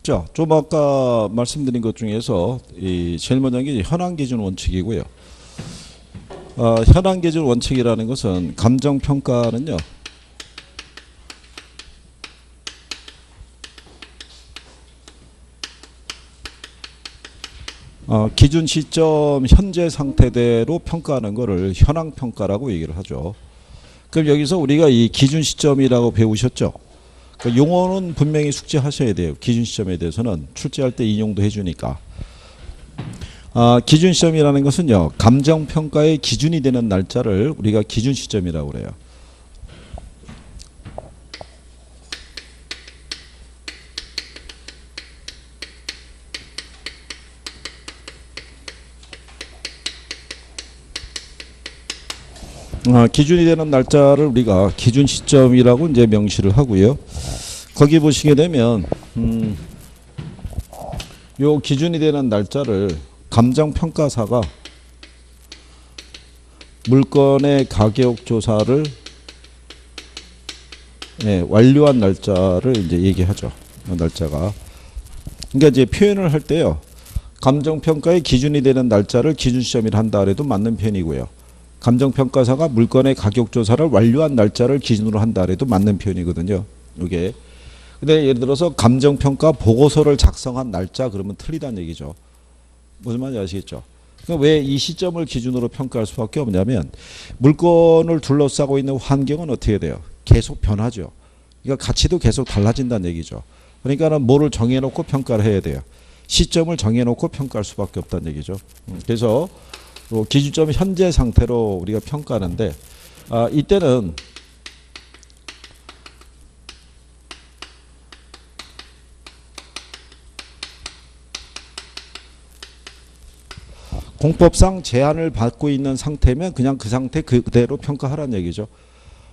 자, 좀 아까 말씀드린 것 중에서 제일 먼저 게 현황 기준 원칙이고요. 현황 기준 원칙이라는 것은 감정 평가는요. 기준 시점 현재 상태대로 평가하는 것을 현황 평가라고 얘기를 하죠. 그럼 여기서 우리가 이 기준 시점이라고 배우셨죠? 그 용어는 분명히 숙지하셔야 돼요. 기준 시점에 대해서는 출제할 때 인용도 해주니까. 기준 시점이라는 것은요, 감정 평가의 기준이 되는 날짜를 우리가 기준 시점이라고 그래요. 기준이 되는 날짜를 우리가 기준 시점이라고 이제 명시를 하고요. 거기 보시게 되면 요 기준이 되는 날짜를 감정 평가사가 물건의 가격 조사를 완료한 날짜를 이제 얘기하죠. 날짜가. 그러니까 이제 표현을 할 때요. 감정 평가의 기준이 되는 날짜를 기준 시점이라 한다 해도 맞는 편이고요. 감정평가사가 물건의 가격조사를 완료한 날짜를 기준으로 한다 해도 맞는 표현이거든요. 이게. 근데 예를 들어서 감정평가 보고서를 작성한 날짜 그러면 틀리다는 얘기죠. 무슨 말인지 아시겠죠? 왜 이 시점을 기준으로 평가할 수밖에 없냐면 물건을 둘러싸고 있는 환경은 어떻게 돼요? 계속 변하죠. 그러니까 가치도 계속 달라진다는 얘기죠. 그러니까는 뭐를 정해놓고 평가를 해야 돼요. 시점을 정해놓고 평가할 수밖에 없다는 얘기죠. 그래서 기준점 현재 상태로 우리가 평가하는데 이때는 공법상 제한을 받고 있는 상태면 그냥 그 상태 그대로 평가하라는 얘기죠.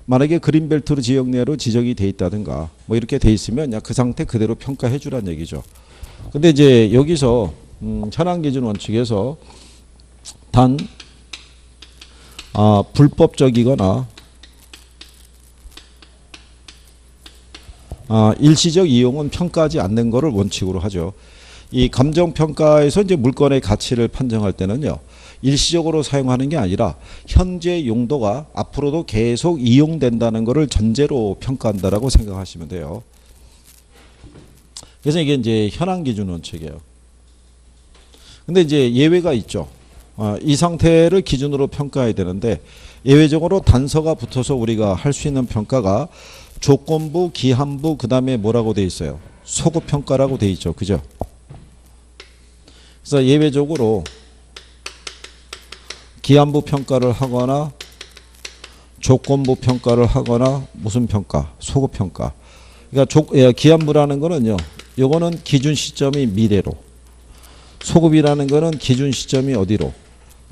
만약에 그린벨트 지역 내로 지정이 돼 있다든가 뭐 이렇게 돼 있으면 그냥 그 상태 그대로 평가해 주라는 얘기죠. 근데 이제 여기서 현황 기준 원칙에서 단 불법적이거나 일시적 이용은 평가하지 않는 것을 원칙으로 하죠. 이 감정평가에서 이제 물건의 가치를 판정할 때는요. 일시적으로 사용하는 게 아니라 현재 용도가 앞으로도 계속 이용된다는 것을 전제로 평가한다라고 생각하시면 돼요. 그래서 이게 이제 현황 기준 원칙이에요. 근데 이제 예외가 있죠. 이 상태를 기준으로 평가해야 되는데 예외적으로 단서가 붙어서 우리가 할 수 있는 평가가 조건부, 기한부, 그 다음에 뭐라고 돼 있어요? 소급평가라고 돼 있죠. 그죠? 그래서 예외적으로 기한부 평가를 하거나 조건부 평가를 하거나 무슨 평가? 소급평가. 그러니까 기한부라는 거는요. 요거는 기준 시점이 미래로. 소급이라는 거는 기준 시점이 어디로?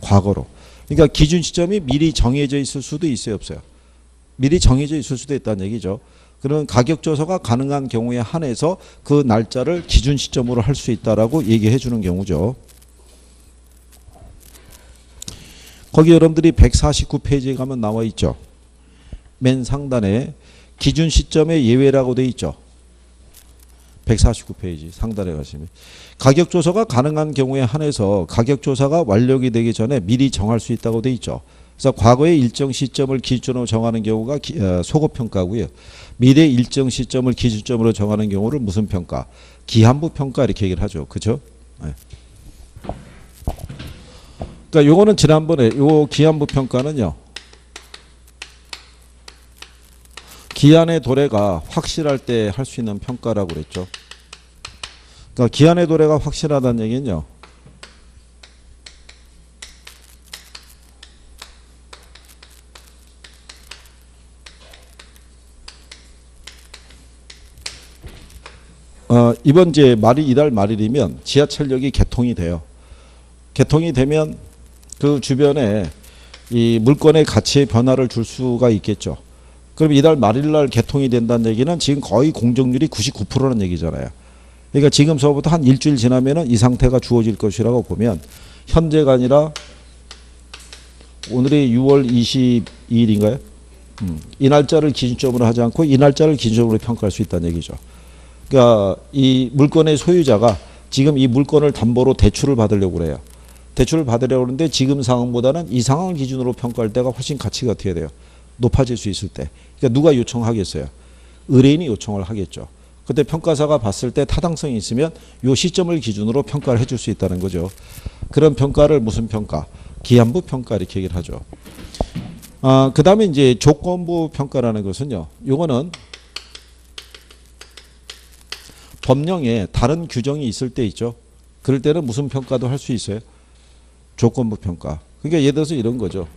과거로. 그러니까 기준 시점이 미리 정해져 있을 수도 있어요, 없어요? 미리 정해져 있을 수도 있다는 얘기죠. 그런 가격 조사가 가능한 경우에 한해서 그 날짜를 기준 시점으로 할 수 있다라고 얘기해 주는 경우죠. 거기 여러분들이 149페이지에 가면 나와 있죠. 맨 상단에 기준 시점의 예외라고 돼 있죠. 149페이지 상단에 가시면 가격 조사가 가능한 경우에 한해서 가격 조사가 완료가 되기 전에 미리 정할 수 있다고 돼 있죠. 그래서 과거의 일정 시점을 기준으로 정하는 경우가 소급 평가고요. 미래 일정 시점을 기준점으로 정하는 경우를 무슨 평가? 기한부 평가 이렇게 얘기를 하죠. 그렇죠? 네. 그러니까 요거는 지난번에 요 기한부 평가는요. 기한의 도래가 확실할 때 할 수 있는 평가라고 그랬죠. 그러니까 기한의 도래가 확실하다는 얘기는요. 이번 이제 말이 이달 말일이면 지하철역이 개통이 돼요. 개통이 되면 그 주변에 이 물건의 가치의 변화를 줄 수가 있겠죠. 그럼 이달 말일날 개통이 된다는 얘기는 지금 거의 공정률이 99%라는 얘기잖아요. 그러니까 지금서부터 한 일주일 지나면은 이 상태가 주어질 것이라고 보면 현재가 아니라 오늘이 6월 22일인가요? 이 날짜를 기준점으로 하지 않고 이 날짜를 기준점으로 평가할 수 있다는 얘기죠. 그러니까 이 물건의 소유자가 지금 이 물건을 담보로 대출을 받으려고 그래요. 대출을 받으려고 하는데 지금 상황보다는 이 상황을 기준으로 평가할 때가 훨씬 가치가 어떻게 돼요? 높아질 수 있을 때. 그러니까 누가 요청하겠어요? 의뢰인이 요청을 하겠죠. 그때 평가사가 봤을 때 타당성이 있으면 요 시점을 기준으로 평가를 해줄 수 있다는 거죠. 그런 평가를 무슨 평가? 기한부 평가 이렇게 얘기를 하죠. 그 다음에 이제 조건부 평가라는 것은요. 요거는 법령에 다른 규정이 있을 때 있죠. 그럴 때는 무슨 평가도 할 수 있어요? 조건부 평가. 그러니까 예를 들어서 이런 거죠.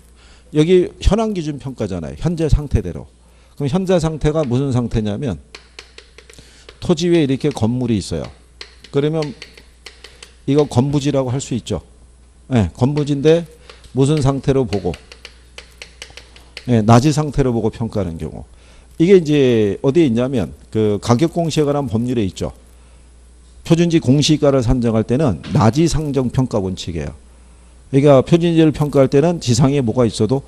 여기 현황 기준 평가잖아요. 현재 상태대로. 그럼 현재 상태가 무슨 상태냐면 토지 위에 이렇게 건물이 있어요. 그러면 이거 건부지라고 할 수 있죠. 네, 건부지인데 무슨 상태로 보고 네, 낮이 상태로 보고 평가하는 경우. 이게 이제 어디에 있냐면 그 가격 공시에 관한 법률에 있죠. 표준지 공시가를 산정할 때는 낮이 상정 평가 원칙이에요. 그러니까 표준지를 평가할 때는 지상에 뭐가 있어도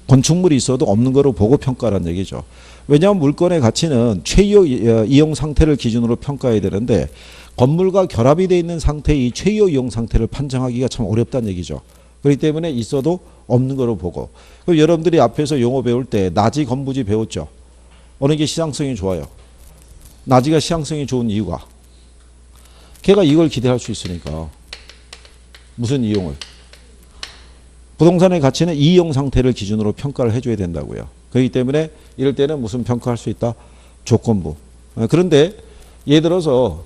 건축물이 있어도 없는 거로 보고 평가라는 얘기죠. 왜냐하면 물건의 가치는 최이호 이용 상태를 기준으로 평가해야 되는데 건물과 결합이 되어 있는 상태의 이 최이호 이용 상태를 판정하기가 참 어렵다는 얘기죠. 그렇기 때문에 있어도 없는 거로 보고. 그럼 여러분들이 앞에서 용어 배울 때 낮이 건부지 배웠죠. 어느 게 시장성이 좋아요? 낮이가 시장성이 좋은 이유가 걔가 이걸 기대할 수 있으니까. 무슨 이용을? 부동산의 가치는 이용 상태를 기준으로 평가를 해줘야 된다고요. 그렇기 때문에 이럴 때는 무슨 평가할 수 있다? 조건부. 그런데 예를 들어서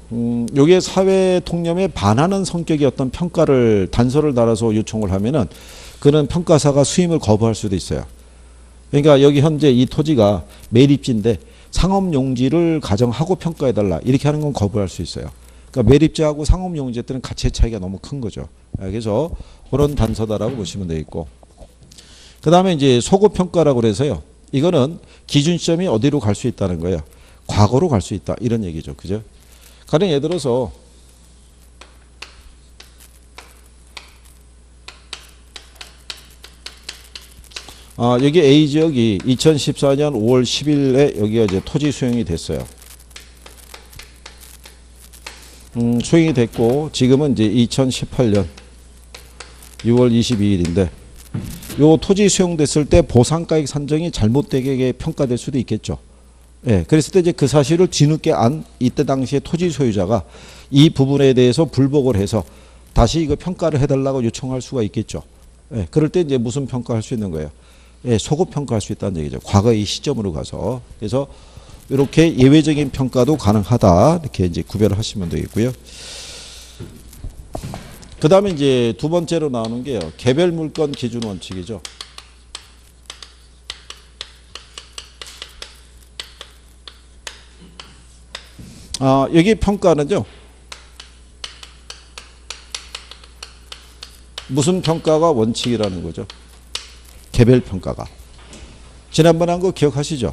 요게 사회 통념에 반하는 성격의 어떤 평가를 단서를 달아서 요청을 하면은 그는 평가사가 수임을 거부할 수도 있어요. 그러니까 여기 현재 이 토지가 매립지인데 상업용지를 가정하고 평가해달라 이렇게 하는 건 거부할 수 있어요. 그러니까 매립지하고 상업용지에 따른 가치의 차이가 너무 큰 거죠. 그래서 그런 단서다라고 보시면 되겠고. 그 다음에 이제 소급평가라고 그래서요. 이거는 기준 시점이 어디로 갈 수 있다는 거예요. 과거로 갈 수 있다. 이런 얘기죠. 그죠? 가령 예를 들어서 여기 A지역이 2014년 5월 10일에 여기가 이제 토지 수용이 됐어요. 수용이 됐고 지금은 이제 2018년 6월 22일인데 요 토지 수용됐을 때 보상가액 산정이 잘못되게 평가될 수도 있겠죠. 예, 그랬을 때 이제 그 사실을 뒤늦게 안 이때 당시에 토지 소유자가 이 부분에 대해서 불복을 해서 다시 이거 평가를 해달라고 요청할 수가 있겠죠. 예, 그럴 때 이제 무슨 평가할 수 있는 거예요? 예, 소급 평가할 수 있다는 얘기죠. 과거의 시점으로 가서. 그래서 이렇게 예외적인 평가도 가능하다. 이렇게 이제 구별을 하시면 되겠고요. 그 다음에 이제 두 번째로 나오는 게요. 개별 물건 기준 원칙이죠. 여기 평가는요. 무슨 평가가 원칙이라는 거죠. 개별 평가가. 지난번에 한 거 기억하시죠?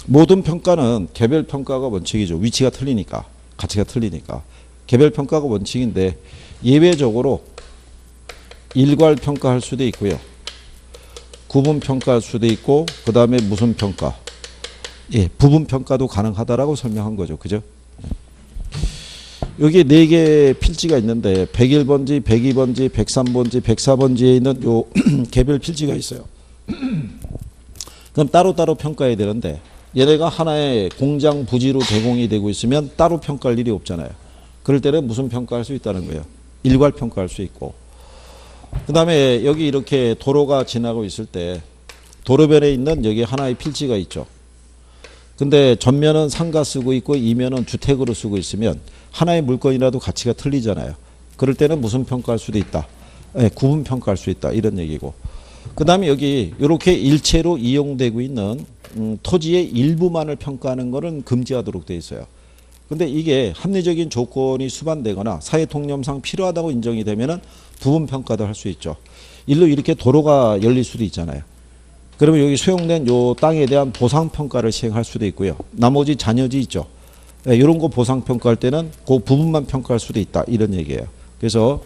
모든 평가는 개별 평가가 원칙이죠. 위치가 틀리니까. 가치가 틀리니까. 개별 평가가 원칙인데 예외적으로 일괄 평가할 수도 있고요. 구분 평가할 수도 있고 그 다음에 무슨 평가? 예, 부분 평가도 가능하다라고 설명한 거죠. 그죠? 여기 4개 필지가 있는데 101번지, 102번지, 103번지, 104번지에 있는 요 개별 필지가 있어요. 그럼 따로따로 평가해야 되는데 얘네가 하나의 공장 부지로 제공이 되고 있으면 따로 평가할 일이 없잖아요. 그럴 때는 무슨 평가할 수 있다는 거예요. 일괄 평가할 수 있고. 그 다음에 여기 이렇게 도로가 지나고 있을 때 도로변에 있는 여기 하나의 필지가 있죠. 근데 전면은 상가 쓰고 있고 이면은 주택으로 쓰고 있으면 하나의 물건이라도 가치가 틀리잖아요. 그럴 때는 무슨 평가할 수도 있다. 네, 구분 평가할 수 있다. 이런 얘기고. 그 다음에 여기 이렇게 일체로 이용되고 있는 토지의 일부만을 평가하는 것은 금지하도록 되어 있어요. 근데 이게 합리적인 조건이 수반되거나 사회 통념상 필요하다고 인정이 되면은 부분 평가도 할 수 있죠. 일로 이렇게 도로가 열릴 수도 있잖아요. 그러면 여기 수용된 요 땅에 대한 보상 평가를 시행할 수도 있고요. 나머지 잔여지 있죠. 네, 이런 거 보상 평가할 때는 그 부분만 평가할 수도 있다. 이런 얘기예요. 그래서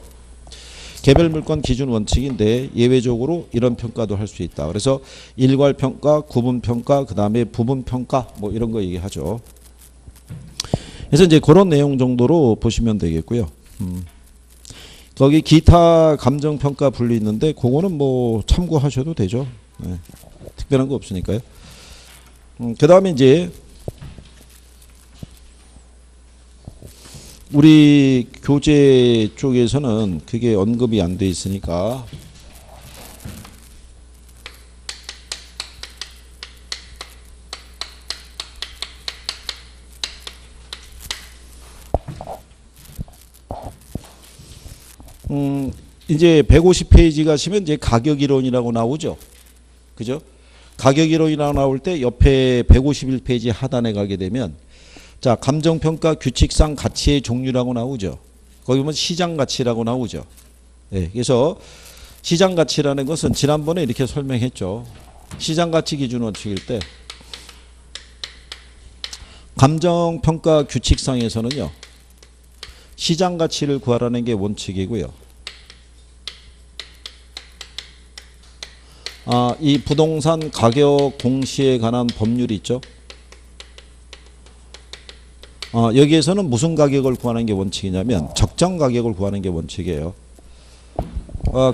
개별 물건 기준 원칙인데 예외적으로 이런 평가도 할 수 있다. 그래서 일괄 평가, 구분 평가, 그다음에 부분 평가 뭐 이런 거 얘기하죠. 그래서 이제 그런 내용 정도로 보시면 되겠고요. 거기 기타 감정 평가 분류 있는데 그거는 뭐 참고하셔도 되죠. 네. 특별한 거 없으니까요. 그다음에 이제 우리 교재 쪽에서는 그게 언급이 안 돼 있으니까 이제 150페이지 가시면 이제 가격 이론이라고 나오죠. 그죠? 가격 이론이라고 나올 때 옆에 151페이지 하단에 가게 되면 자, 감정평가 규칙상 가치의 종류라고 나오죠. 거기 보면 시장 가치라고 나오죠. 네, 그래서 시장 가치라는 것은 지난번에 이렇게 설명했죠. 시장 가치 기준 원칙일 때 감정평가 규칙상에서는요. 시장 가치를 구하라는 게 원칙이고요. 이 부동산 가격 공시에 관한 법률이 있죠. 여기에서는 무슨 가격을 구하는 게 원칙이냐면 적정 가격을 구하는 게 원칙이에요.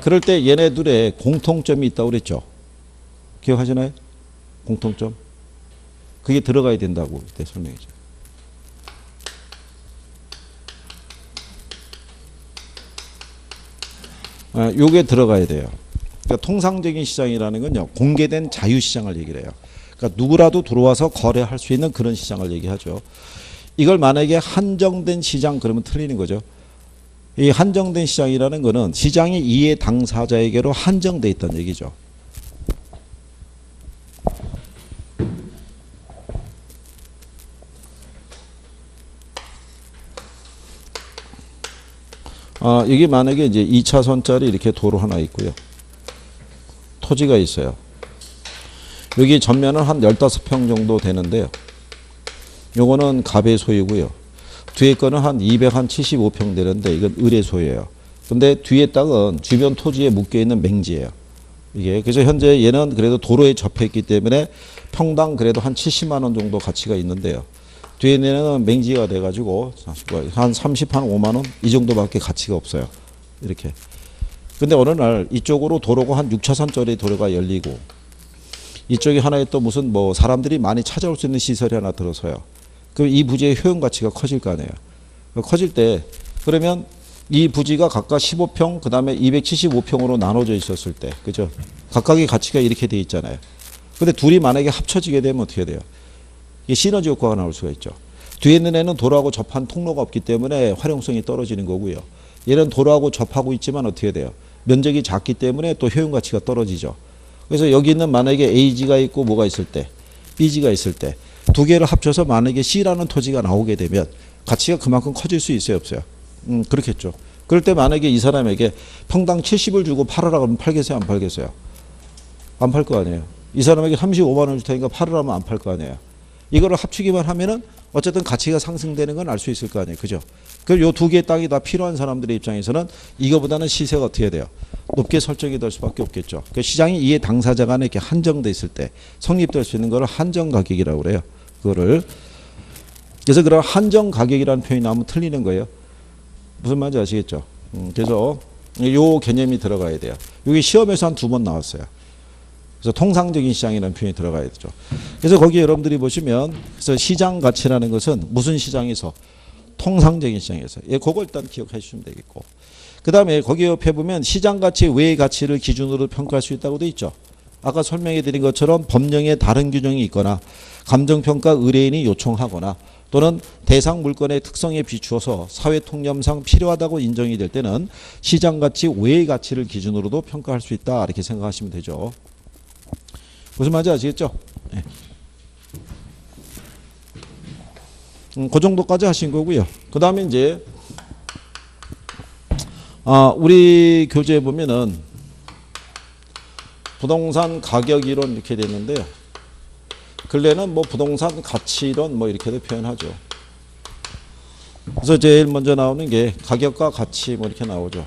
그럴 때 얘네들의 공통점이 있다고 그랬죠. 기억하시나요? 공통점. 그게 들어가야 된다고 그때 설명했죠. 요게 들어가야 돼요. 그러니까 통상적인 시장이라는 건요. 공개된 자유시장을 얘기를 해요. 그러니까 누구라도 들어와서 거래할 수 있는 그런 시장을 얘기하죠. 이걸 만약에 한정된 시장 그러면 틀리는 거죠. 이 한정된 시장이라는 거는 시장이 이해 당사자에게로 한정돼 있다는 얘기죠. 여기 만약에 이제 2차선짜리 이렇게 도로 하나 있고요. 토지가 있어요. 여기 전면은 한 15평 정도 되는데요. 요거는 갑의 소유고요. 뒤에 거는 한 275평 되는데 이건 을의 소유예요. 근데 뒤에 땅은 주변 토지에 묶여있는 맹지예요. 이게 그래서 현재 얘는 그래도 도로에 접해 있기 때문에 평당 그래도 한 70만 원 정도 가치가 있는데요. 뒤에는 맹지가 돼가지고 한 5만 원 이 정도밖에 가치가 없어요. 이렇게. 근데 어느 날 이쪽으로 도로가 한 6차선짜리 도로가 열리고 이쪽에 하나에 또 무슨 뭐 사람들이 많이 찾아올 수 있는 시설이 하나 들어서요. 그럼 이 부지의 효용 가치가 커질 거 아니에요. 커질 때 그러면 이 부지가 각각 15평 그다음에 275평으로 나눠져 있었을 때 그죠? 각각의 가치가 이렇게 돼 있잖아요. 근데 둘이 만약에 합쳐지게 되면 어떻게 돼요? 이 시너지 효과가 나올 수가 있죠. 뒤에 있는 애는 도로하고 접한 통로가 없기 때문에 활용성이 떨어지는 거고요. 얘는 도로하고 접하고 있지만 어떻게 돼요? 면적이 작기 때문에 또 효용 가치가 떨어지죠. 그래서 여기 있는 만약에 A지가 있고 뭐가 있을 때 B지가 있을 때 두 개를 합쳐서 만약에 C라는 토지가 나오게 되면 가치가 그만큼 커질 수 있어요 없어요? 그렇겠죠. 그럴 때 만약에 이 사람에게 평당 70을 주고 팔으라 그러면 팔겠어요 안 팔겠어요? 안 팔 거 아니에요. 이 사람에게 35만 원 줄 테니까 팔으라면 안 팔 거 아니에요. 이거를 합치기만 하면은 어쨌든 가치가 상승되는 건 알 수 있을 거 아니에요. 그죠? 그럼 요 두 개의 땅이 다 필요한 사람들의 입장에서는 이거보다는 시세가 어떻게 돼요? 높게 설정이 될 수밖에 없겠죠. 그 시장이 이해 당사자 간에 이렇게 한정돼 있을 때 성립될 수 있는 거를 한정 가격이라고 그래요. 그거를. 그래서 그런 한정 가격이라는 표현이 나오면 틀리는 거예요. 무슨 말인지 아시겠죠? 그래서 요 개념이 들어가야 돼요. 여기 시험에서 한 2번 나왔어요. 그래서 통상적인 시장이라는 표현이 들어가야 되죠. 그래서 거기 여러분들이 보시면 그래서 시장 가치라는 것은 무슨 시장에서 통상적인 시장에서 그거 일단 기억해 주시면 되겠고 그 다음에 거기 옆에 보면 시장 가치 외의 가치를 기준으로 평가할 수 있다고 돼 있죠. 아까 설명해 드린 것처럼 법령에 다른 규정이 있거나 감정평가 의뢰인이 요청하거나 또는 대상 물건의 특성에 비추어서 사회 통념상 필요하다고 인정이 될 때는 시장 가치 외의 가치를 기준으로도 평가할 수 있다 이렇게 생각하시면 되죠. 무슨 말인지 아시겠죠? 네. 그 정도까지 하신 거고요. 그 다음에 이제 우리 교재에 보면은 부동산 가격 이론 이렇게 되는데요. 근래는 뭐 부동산 가치 이론 뭐 이렇게도 표현하죠. 그래서 제일 먼저 나오는 게 가격과 가치 뭐 이렇게 나오죠.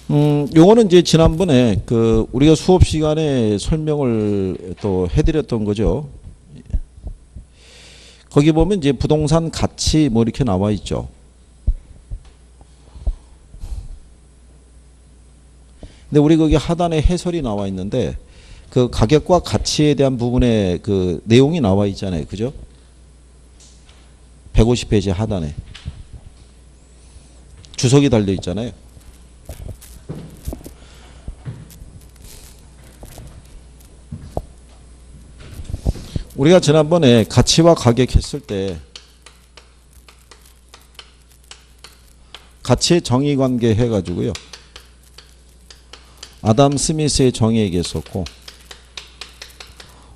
요거는 이제 지난번에 그 우리가 수업 시간에 설명을 또 해드렸던 거죠. 거기 보면 이제 부동산 가치 뭐 이렇게 나와 있죠. 근데 우리 거기 하단에 해설이 나와 있는데 그 가격과 가치에 대한 부분에 그 내용이 나와 있잖아요. 그죠? 150페이지 하단에 주석이 달려 있잖아요. 우리가 지난번에 가치와 가격 했을 때 가치의 정의관계 해가지고요. 아담 스미스의 정의 얘기했었고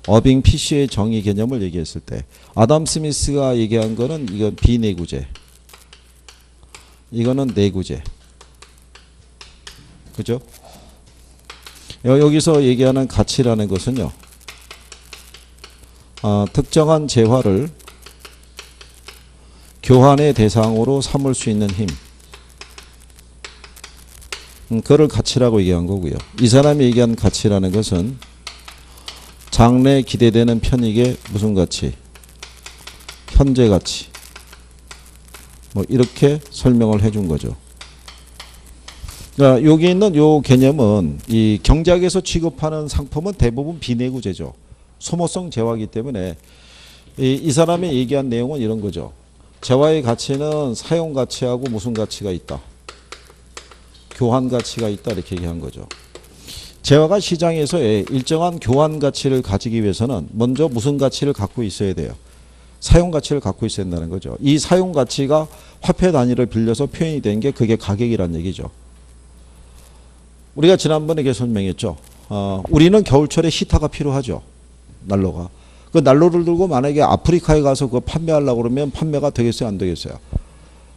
어빙 피쉬의 정의 개념을 얘기했을 때 아담 스미스가 얘기한 거는 이건 비내구재, 이거는 내구재. 그죠? 여기서 얘기하는 가치라는 것은요. 특정한 재화를 교환의 대상으로 삼을 수 있는 힘. 그걸 가치라고 얘기한 거고요. 이 사람이 얘기한 가치라는 것은 장래에 기대되는 편익의 무슨 가치? 현재 가치. 뭐 이렇게 설명을 해준 거죠. 그러니까 여기 있는 요 개념은 이 경제학에서 취급하는 상품은 대부분 비내구재죠. 소모성 재화이기 때문에 이 사람이 얘기한 내용은 이런 거죠. 재화의 가치는 사용 가치하고 무슨 가치가 있다? 교환 가치가 있다 이렇게 얘기한 거죠. 재화가 시장에서의 일정한 교환 가치를 가지기 위해서는 먼저 무슨 가치를 갖고 있어야 돼요? 사용 가치를 갖고 있어야 된다는 거죠. 이 사용 가치가 화폐 단위를 빌려서 표현이 된 게 그게 가격이란 얘기죠. 우리가 지난번에 설명했죠. 우리는 겨울철에 히타가 필요하죠. 난로가. 그 난로를 들고 만약에 아프리카에 가서 그거 판매하려고 그러면 판매가 되겠어요? 안 되겠어요?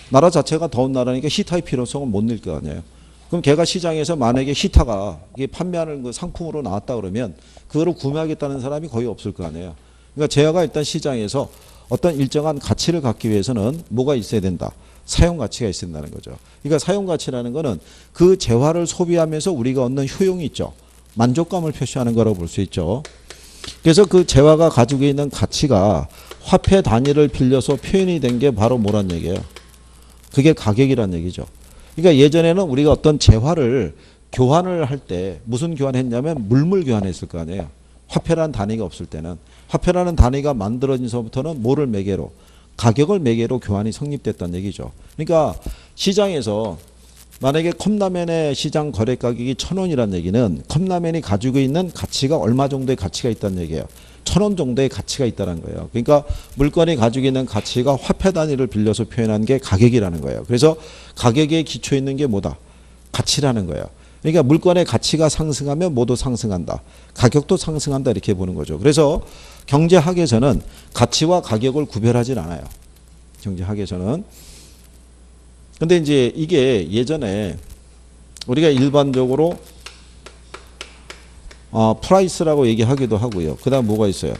나라 자체가 더운 나라니까 히타의 필요성은 못 낼 거 아니에요. 그럼 걔가 시장에서 만약에 히타가 이게 판매하는 그 상품으로 나왔다 그러면 그거를 구매하겠다는 사람이 거의 없을 거 아니에요. 그러니까 재화가 일단 시장에서 어떤 일정한 가치를 갖기 위해서는 뭐가 있어야 된다? 사용 가치가 있어야 된다는 거죠. 그러니까 사용 가치라는 거는 그 재화를 소비하면서 우리가 얻는 효용이 있죠. 만족감을 표시하는 거라고 볼 수 있죠. 그래서 그 재화가 가지고 있는 가치가 화폐 단위를 빌려서 표현이 된 게 바로 뭐란 얘기예요? 그게 가격이란 얘기죠. 그러니까 예전에는 우리가 어떤 재화를 교환을 할 때 무슨 교환했냐면 물물 교환했을 거 아니에요. 화폐라는 단위가 없을 때는. 화폐라는 단위가 만들어진서부터는 뭐를 매개로? 가격을 매개로 교환이 성립됐다는 얘기죠. 그러니까 시장에서 만약에 컵라면의 시장 거래 가격이 1,000원이라는 얘기는 컵라면이 가지고 있는 가치가 얼마 정도의 가치가 있다는 얘기예요. 1,000원 정도의 가치가 있다는 거예요. 그러니까 물건이 가지고 있는 가치가 화폐 단위를 빌려서 표현한 게 가격이라는 거예요. 그래서 가격에 기초 있는 게 뭐다? 가치라는 거예요. 그러니까 물건의 가치가 상승하면 뭐도 상승한다. 가격도 상승한다 이렇게 보는 거죠. 그래서 경제학에서는 가치와 가격을 구별하진 않아요. 경제학에서는. 근데 이제 이게 예전에 우리가 일반적으로 프라이스라고 얘기하기도 하고요. 그 다음 뭐가 있어요?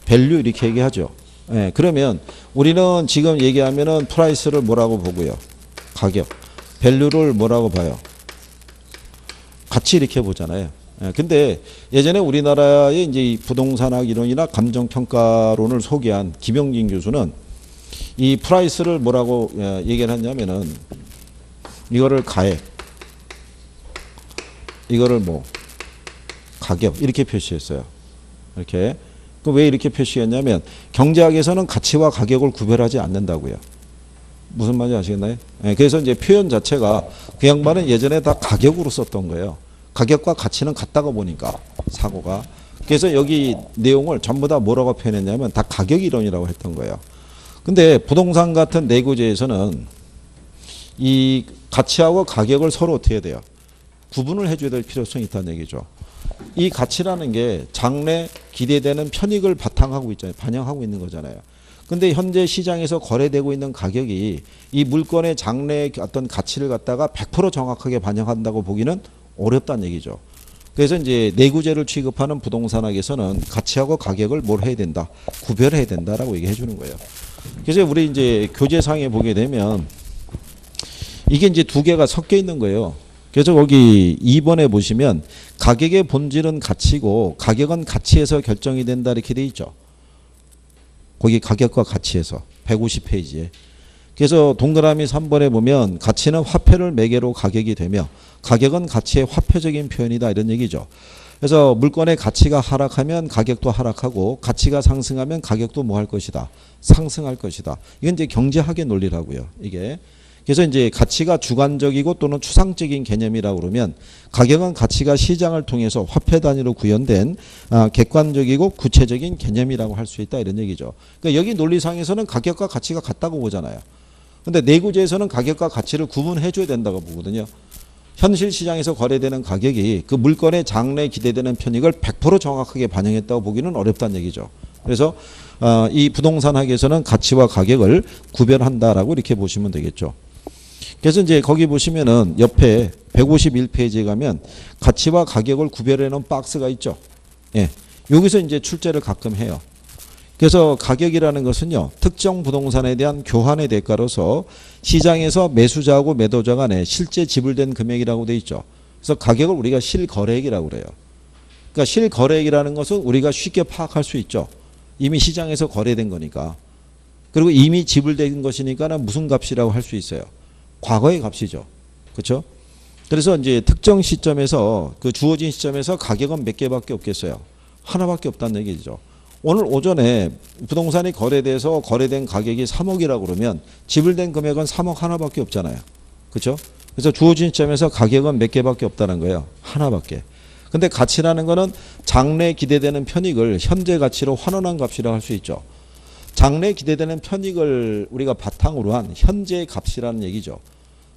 밸류 이렇게 얘기하죠. 예, 그러면 우리는 지금 얘기하면은 프라이스를 뭐라고 보고요? 가격. 밸류를 뭐라고 봐요? 가치 이렇게 보잖아요. 예, 근데 예전에 우리나라의 이제 이 부동산학 이론이나 감정평가론을 소개한 김영진 교수는 이 프라이스를 뭐라고 얘기를 했냐면은 이거를 가액, 이거를 뭐 가격 이렇게 표시했어요. 이렇게. 그 왜 이렇게 표시했냐면 경제학에서는 가치와 가격을 구별하지 않는다고요. 무슨 말인지 아시겠나요? 네, 그래서 이제 표현 자체가 그 양반은 예전에 다 가격으로 썼던 거예요. 가격과 가치는 같다고 보니까 사고가. 그래서 여기 내용을 전부 다 뭐라고 표현했냐면 다 가격 이론이라고 했던 거예요. 근데 부동산 같은 내구재에서는 이 가치하고 가격을 서로 어떻게 해야 돼요? 구분을 해줘야 될 필요성이 있다는 얘기죠. 이 가치라는 게 장래 기대되는 편익을 바탕하고 있잖아요. 반영하고 있는 거잖아요. 근데 현재 시장에서 거래되고 있는 가격이 이 물건의 장래의 어떤 가치를 갖다가 100% 정확하게 반영한다고 보기는 어렵다는 얘기죠. 그래서 이제 내구재를 취급하는 부동산학에서는 가치하고 가격을 뭘 해야 된다? 구별해야 된다라고 얘기해 주는 거예요. 그래서 우리 이제 교재상에 보게 되면 이게 이제 두 개가 섞여 있는 거예요. 그래서 거기 2번에 보시면 가격의 본질은 가치고 가격은 가치에서 결정이 된다 이렇게 돼 있죠. 거기 가격과 가치에서 150페이지에. 그래서 동그라미 3번에 보면 가치는 화폐를 매개로 가격이 되며 가격은 가치의 화폐적인 표현이다 이런 얘기죠. 그래서 물건의 가치가 하락하면 가격도 하락하고 가치가 상승하면 가격도 뭐 할 것이다. 상승할 것이다. 이건 이제 경제학의 논리라고요. 이게. 그래서 이제 가치가 주관적이고 또는 추상적인 개념이라고 그러면 가격은 가치가 시장을 통해서 화폐 단위로 구현된 객관적이고 구체적인 개념이라고 할 수 있다 이런 얘기죠. 그러니까 여기 논리상에서는 가격과 가치가 같다고 보잖아요. 근데 내구재에서는 가격과 가치를 구분해 줘야 된다고 보거든요. 현실 시장에서 거래되는 가격이 그 물건의 장래에 기대되는 편익을 100% 정확하게 반영했다고 보기는 어렵다는 얘기죠. 그래서 이 부동산학에서는 가치와 가격을 구별한다라고 이렇게 보시면 되겠죠. 그래서 이제 거기 보시면은 옆에 151페이지에 가면 가치와 가격을 구별해 놓은 박스가 있죠. 예. 여기서 이제 출제를 가끔 해요. 그래서 가격이라는 것은요, 특정 부동산에 대한 교환의 대가로서 시장에서 매수자하고 매도자 간에 실제 지불된 금액이라고 돼 있죠. 그래서 가격을 우리가 실거래액이라고 그래요. 그러니까 실거래액이라는 것은 우리가 쉽게 파악할 수 있죠. 이미 시장에서 거래된 거니까. 그리고 이미 지불된 것이니까 무슨 값이라고 할 수 있어요. 과거의 값이죠. 그렇죠? 그래서 이제 특정 시점에서 그 주어진 시점에서 가격은 몇 개밖에 없겠어요. 하나밖에 없다는 얘기죠. 오늘 오전에 부동산이 거래돼서 거래된 가격이 3억이라고 그러면 지불된 금액은 3억 하나밖에 없잖아요. 그렇죠? 그래서 주어진 시점에서 가격은 몇 개밖에 없다는 거예요. 하나밖에. 근데 가치라는 거는 장래에 기대되는 편익을 현재 가치로 환원한 값이라고 할 수 있죠. 장래에 기대되는 편익을 우리가 바탕으로 한 현재의 값이라는 얘기죠.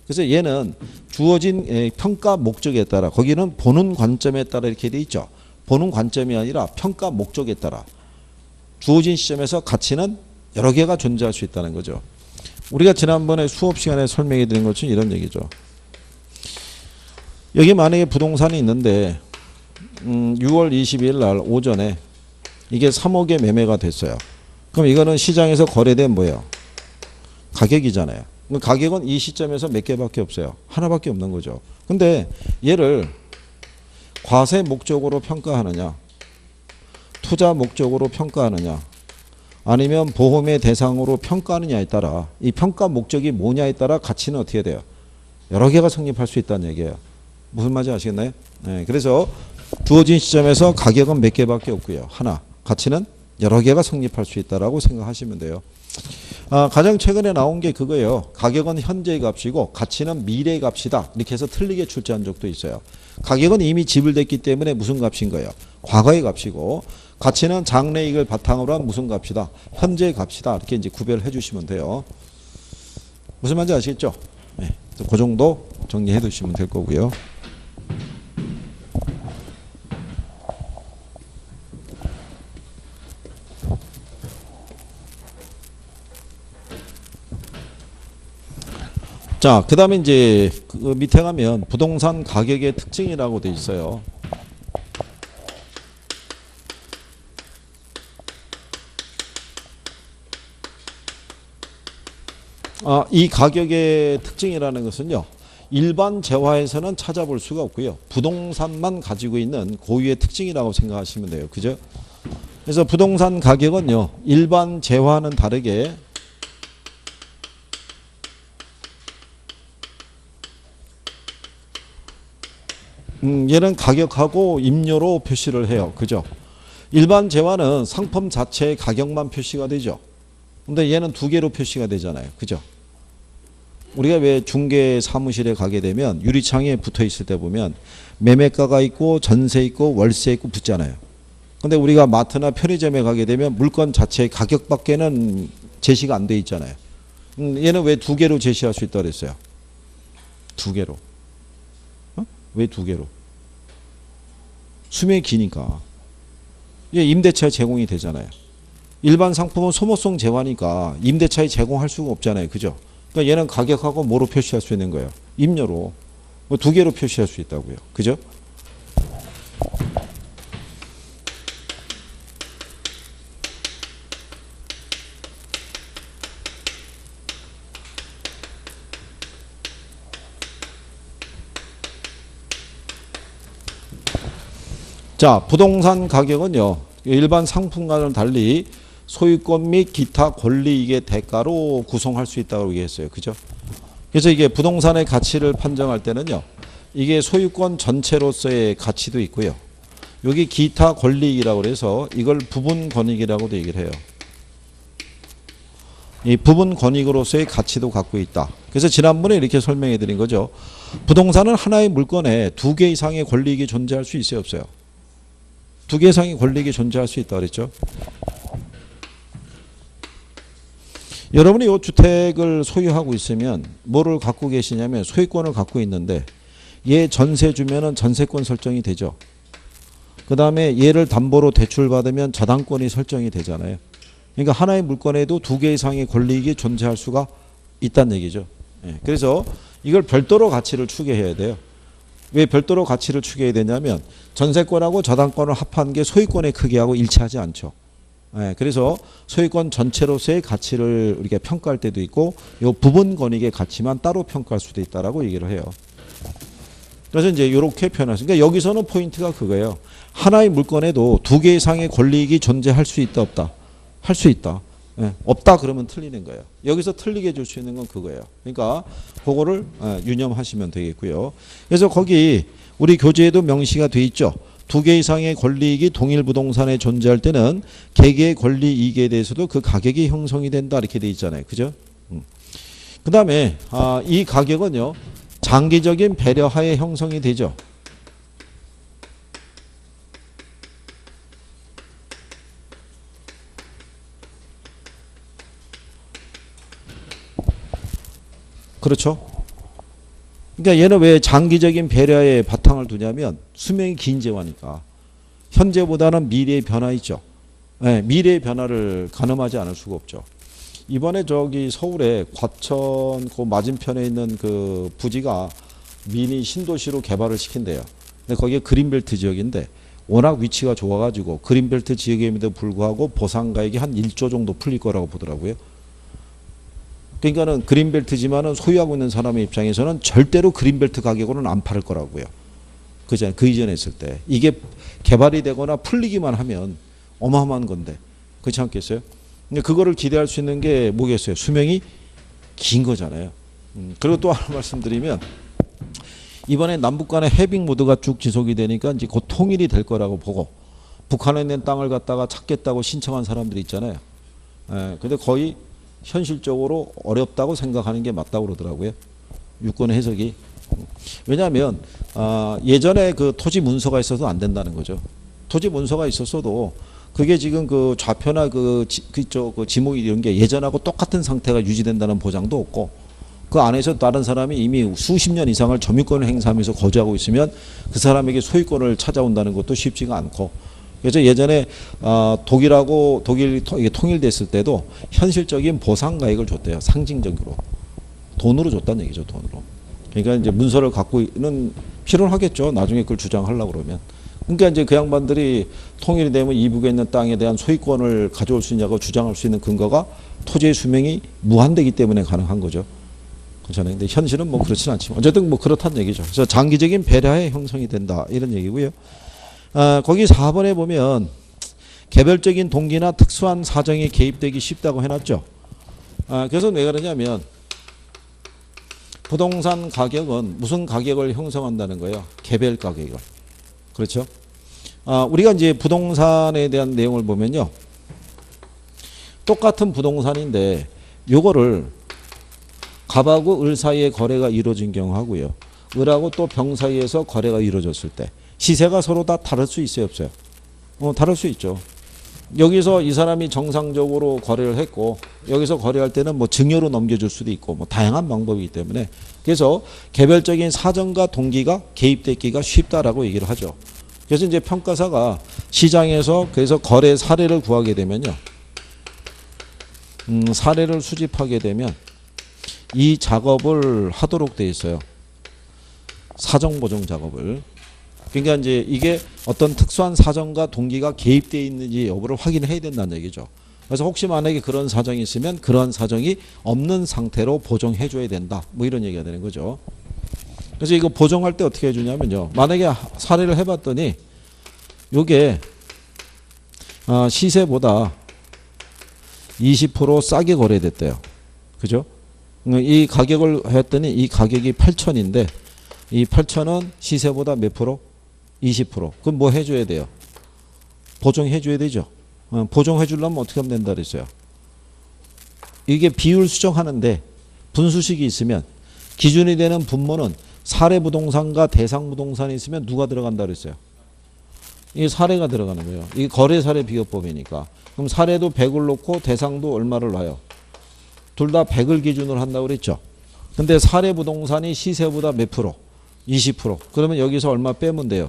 그래서 얘는 주어진 평가 목적에 따라, 거기는 보는 관점에 따라 이렇게 돼 있죠. 보는 관점이 아니라 평가 목적에 따라 주어진 시점에서 가치는 여러 개가 존재할 수 있다는 거죠. 우리가 지난번에 수업 시간에 설명해 드린 것처럼 이런 얘기죠. 여기 만약에 부동산이 있는데 6월 22일 날 오전에 이게 3억에 매매가 됐어요. 그럼 이거는 시장에서 거래된 뭐예요? 가격이잖아요. 가격은 이 시점에서 몇 개밖에 없어요. 하나밖에 없는 거죠. 근데 얘를 과세 목적으로 평가하느냐, 투자 목적으로 평가하느냐, 아니면 보험의 대상으로 평가하느냐에 따라 이 평가 목적이 뭐냐에 따라 가치는 어떻게 돼요? 여러 개가 성립할 수 있다는 얘기예요. 무슨 말인지 아시겠나요? 네, 그래서 주어진 시점에서 가격은 몇 개밖에 없고요. 하나. 가치는 여러 개가 성립할 수 있다라고 생각하시면 돼요. 가장 최근에 나온 게 그거예요. 가격은 현재의 값이고 가치는 미래의 값이다. 이렇게 해서 틀리게 출제한 적도 있어요. 가격은 이미 지불됐기 때문에 무슨 값인 거예요? 과거의 값이고 가치는 장래이익을 바탕으로 한 무슨 값이다? 현재의 값이다. 이렇게 이제 구별해 주시면 돼요. 무슨 말인지 아시겠죠? 네, 그 정도 정리해 두시면 될 거고요. 자, 그 다음에 이제 그 밑에 가면 부동산 가격의 특징이라고 돼 있어요. 이 가격의 특징이라는 것은요, 일반 재화에서는 찾아볼 수가 없고요. 부동산만 가지고 있는 고유의 특징이라고 생각하시면 돼요. 그죠? 그래서 부동산 가격은요, 일반 재화와는 다르게 얘는 가격하고 임료로 표시를 해요. 그죠? 일반 재화는 상품 자체의 가격만 표시가 되죠. 근데 얘는 두 개로 표시가 되잖아요. 그죠? 우리가 왜 중개 사무실에 가게 되면 유리창에 붙어 있을 때 보면 매매가가 있고 전세 있고 월세 있고 붙잖아요. 근데 우리가 마트나 편의점에 가게 되면 물건 자체의 가격밖에는 제시가 안 돼 있잖아요. 얘는 왜 두 개로 제시할 수 있다고 그랬어요? 두 개로. 왜 두 개로? 수명이 기니까. 이게 임대차에 제공이 되잖아요. 일반 상품은 소모성 재화니까 임대차에 제공할 수가 없잖아요. 그죠? 그러니까 얘는 가격하고 뭐로 표시할 수 있는 거예요? 임료로. 두 개로 표시할 수 있다고요. 그죠? 자, 부동산 가격은요, 일반 상품과는 달리 소유권 및 기타 권리이익의 대가로 구성할 수 있다고 얘기했어요. 그죠? 그래서 이게 부동산의 가치를 판정할 때는요, 이게 소유권 전체로서의 가치도 있고요. 여기 기타 권리이익이라고 해서 이걸 부분 권익이라고도 얘기를 해요. 이 부분 권익으로서의 가치도 갖고 있다. 그래서 지난번에 이렇게 설명해 드린 거죠. 부동산은 하나의 물건에 두 개 이상의 권리이익이 존재할 수 있어요, 없어요? 두 개 이상의 권리이익이 존재할 수 있다 그랬죠. 여러분이 이 주택을 소유하고 있으면 뭐를 갖고 계시냐면 소유권을 갖고 있는데 얘 전세 주면은 전세권 설정이 되죠. 그 다음에 얘를 담보로 대출 받으면 저당권이 설정이 되잖아요. 그러니까 하나의 물건에도 두 개 이상의 권리이익이 존재할 수가 있다는 얘기죠. 그래서 이걸 별도로 가치를 추계해야 돼요. 왜 별도로 가치를 추계해야 되냐면 전세권하고 저당권을 합한 게 소유권의 크기하고 일치하지 않죠. 그래서 소유권 전체로서의 가치를 우리가 평가할 때도 있고 이 부분 권익의 가치만 따로 평가할 수도 있다라고 얘기를 해요. 그래서 이제 이렇게 표현하시니까 그러니까 여기서는 포인트가 그거예요. 하나의 물건에도 두 개 이상의 권리이익이 존재할 수 있다 없다? 할 수 있다. 없다 그러면 틀리는 거예요. 여기서 틀리게 해줄 수 있는 건 그거예요. 그러니까 그거를 유념하시면 되겠고요. 그래서 거기 우리 교재에도 명시가 돼 있죠. 두 개 이상의 권리이익이 동일 부동산에 존재할 때는 개개의 권리이익에 대해서도 그 가격이 형성이 된다 이렇게 돼 있잖아요. 그죠? 그 다음에 이 가격은요. 장기적인 배려하에 형성이 되죠. 그렇죠? 그러니까 얘는 왜 장기적인 배려에 바탕을 두냐면 수명이 긴 재화니까 현재보다는 미래의 변화 있죠. 미래의 변화를 가늠하지 않을 수가 없죠. 이번에 저기 서울에 과천 그 맞은편에 있는 그 부지가 미니 신도시로 개발을 시킨대요. 근데 거기에 그린벨트 지역인데 워낙 위치가 좋아가지고 그린벨트 지역임에도 불구하고 보상가액이 한 1조 정도 풀릴 거라고 보더라고요. 그러니까는 그린벨트지만은 소유하고 있는 사람의 입장에서는 절대로 그린벨트 가격으로는 안 팔을 거라고요. 그죠? 그 이전에 했을 때. 이게 개발이 되거나 풀리기만 하면 어마어마한 건데. 그렇지 않겠어요? 근데 그거를 기대할 수 있는 게 뭐겠어요? 수명이 긴 거잖아요. 그리고 또 하나 말씀드리면 이번에 남북 간의 해빙 모드가 쭉 지속이 되니까 이제 곧 통일이 될 거라고 보고 북한에 있는 땅을 갖다가 찾겠다고 신청한 사람들이 있잖아요. 근데 거의 현실적으로 어렵다고 생각하는 게 맞다고 그러더라고요. 유권 해석이. 왜냐하면 예전에 그 토지 문서가 있어서 안 된다는 거죠. 토지 문서가 있었어도 그게 지금 그 좌표나 그 지목이 이런 게 예전하고 똑같은 상태가 유지된다는 보장도 없고 그 안에서 다른 사람이 이미 수십 년 이상을 점유권을 행사하면서 거주하고 있으면 그 사람에게 소유권을 찾아온다는 것도 쉽지가 않고 그래서 예전에 독일이 통일됐을 때도 현실적인 보상가액을 줬대요. 상징적으로. 돈으로 줬다는 얘기죠. 돈으로. 그러니까 이제 문서를 갖고 있는 필요하겠죠. 나중에 그걸 주장하려고 그러면. 그러니까 이제 그 양반들이 통일이 되면 이북에 있는 땅에 대한 소유권을 가져올 수 있냐고 주장할 수 있는 근거가 토지의 수명이 무한되기 때문에 가능한 거죠. 그렇잖아요. 근데 현실은 뭐 그렇진 않지만 어쨌든 뭐 그렇다는 얘기죠. 그래서 장기적인 배려에 형성이 된다. 이런 얘기고요. 거기 4번에 보면 개별적인 동기나 특수한 사정이 개입되기 쉽다고 해놨죠. 그래서 왜 그러냐면 부동산 가격은 무슨 가격을 형성한다는 거예요? 개별 가격을. 그렇죠? 우리가 이제 부동산에 대한 내용을 보면요. 똑같은 부동산인데 요거를 갑하고 을 사이에 거래가 이루어진 경우하고요. 을하고 또 병 사이에서 거래가 이루어졌을 때 시세가 서로 다 다를 수 있어요, 없어요? 다를 수 있죠. 여기서 이 사람이 정상적으로 거래를 했고 여기서 거래할 때는 뭐 증여로 넘겨줄 수도 있고 뭐 다양한 방법이기 때문에 그래서 개별적인 사정과 동기가 개입되기가 쉽다라고 얘기를 하죠. 그래서 이제 평가사가 시장에서 그래서 거래 사례를 구하게 되면요. 사례를 수집하게 되면 이 작업을 하도록 돼 있어요. 사정 보정 작업을. 그러니까 이제 이게 어떤 특수한 사정과 동기가 개입되어 있는지 여부를 확인해야 된다는 얘기죠. 그래서 혹시 만약에 그런 사정이 있으면 그런 사정이 없는 상태로 보정해 줘야 된다. 뭐 이런 얘기가 되는 거죠. 그래서 이거 보정할 때 어떻게 해주냐면요. 만약에 사례를 해봤더니 요게 시세보다 20% 싸게 거래됐대요. 그죠? 이 가격을 했더니 이 가격이 8천인데 이 8천은 시세보다 몇 프로? 20%. 그럼 뭐 해줘야 돼요? 보정해줘야 되죠. 보정해주려면 어떻게 하면 된다 그랬어요? 이게 비율 수정하는데 분수식이 있으면 기준이 되는 분모는 사례부동산과 대상부동산이 있으면 누가 들어간다 그랬어요? 이게 사례가 들어가는 거예요. 이게 거래사례 비교법이니까. 그럼 사례도 100을 놓고 대상도 얼마를 놔요? 둘 다 100을 기준으로 한다고 그랬죠. 근데 사례부동산이 시세보다 몇 프로? 20%. 그러면 여기서 얼마 빼면 돼요?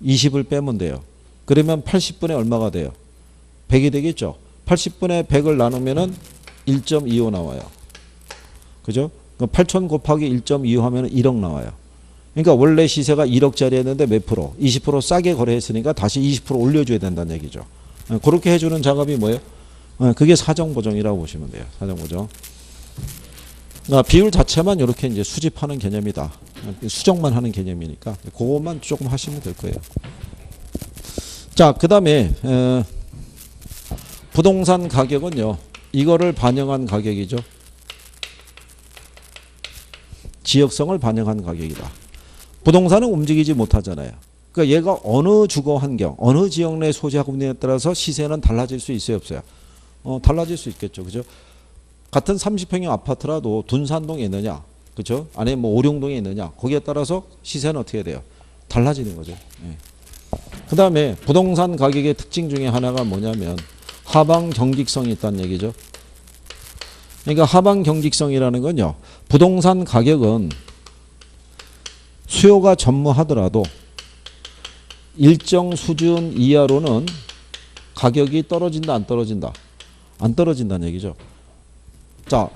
20을 빼면 돼요. 그러면 80분의 얼마가 돼요? 100이 되겠죠. 80분의 100을 나누면은 1.25 나와요. 그죠? 8천 곱하기 1.25 하면 1억 나와요. 그러니까 원래 시세가 1억짜리였는데 몇 프로? 20% 싸게 거래했으니까 다시 20% 올려줘야 된다는 얘기죠. 그렇게 해주는 작업이 뭐예요? 그게 사정보정이라고 보시면 돼요. 사정보정. 비율 자체만 이렇게 이제 수집하는 개념이다. 수정만 하는 개념이니까 그것만 조금 하시면 될 거예요. 자, 그 다음에 부동산 가격은요. 이거를 반영한 가격이죠. 지역성을 반영한 가격이다. 부동산은 움직이지 못하잖아요. 그러니까 얘가 어느 주거 환경, 어느 지역 내 소재하고 있느냐에 따라서 시세는 달라질 수 있어요, 없어요? 달라질 수 있겠죠. 그죠? 같은 30평형 아파트라도 둔산동에 있느냐, 그죠? 안에 뭐 오룡동에 있느냐, 거기에 따라서 시세는 어떻게 돼요? 달라지는 거죠. 예. 그 다음에 부동산 가격의 특징 중에 하나가 뭐냐면 하방 경직성이 있다는 얘기죠. 그러니까 하방 경직성이라는 건요. 부동산 가격은 수요가 전무하더라도 일정 수준 이하로는 가격이 떨어진다, 안 떨어진다? 안 떨어진다는 얘기죠. 자,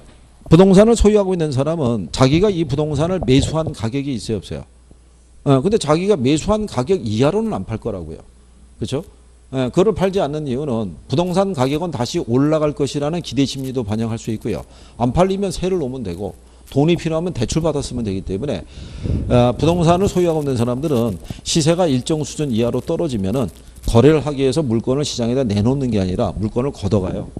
부동산을 소유하고 있는 사람은 자기가 이 부동산을 매수한 가격이 있어요, 없어요? 근데 자기가 매수한 가격 이하로는 안 팔 거라고요. 그렇죠? 그걸 팔지 않는 이유는 부동산 가격은 다시 올라갈 것이라는 기대 심리도 반영할 수 있고요. 안 팔리면 세를 놓으면 되고 돈이 필요하면 대출 받았으면 되기 때문에 부동산을 소유하고 있는 사람들은 시세가 일정 수준 이하로 떨어지면은 거래를 하기 위해서 물건을 시장에다 내놓는 게 아니라 물건을 걷어가요.